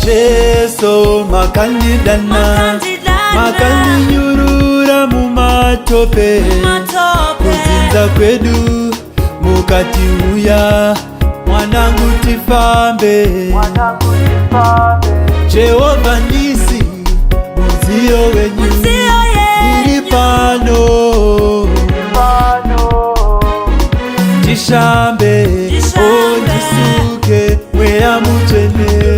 Jesu makandidana makandinyurura mumatope kuzinza kwedu mukati uya mwanangu tifambe Jehova nisi muzio wenyu iri pano Jishambe ondisuke mweya mutene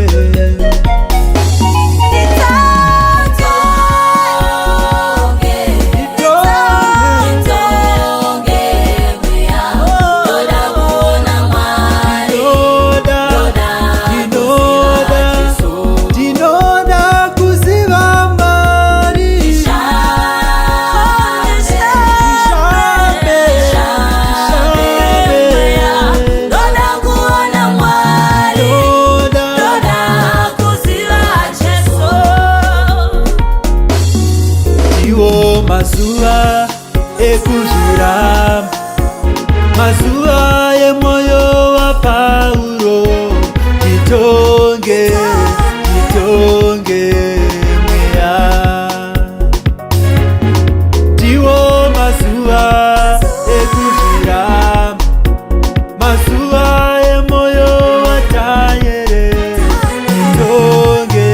Mazuwa ekuzura mazuwa yemoyo wa Paulo Titonge mweya Tiwo mazuwa ekuzura mazuwa yemoyo wa Tayere Titonge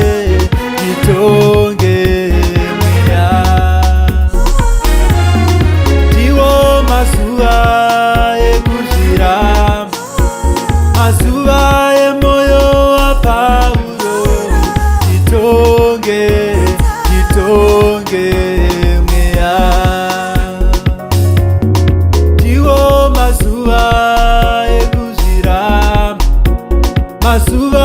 mazuwa ekuzira mazuwa emoyo wa Paulo Titonge mweya Tiwo mazuwa ekuzira mazuwa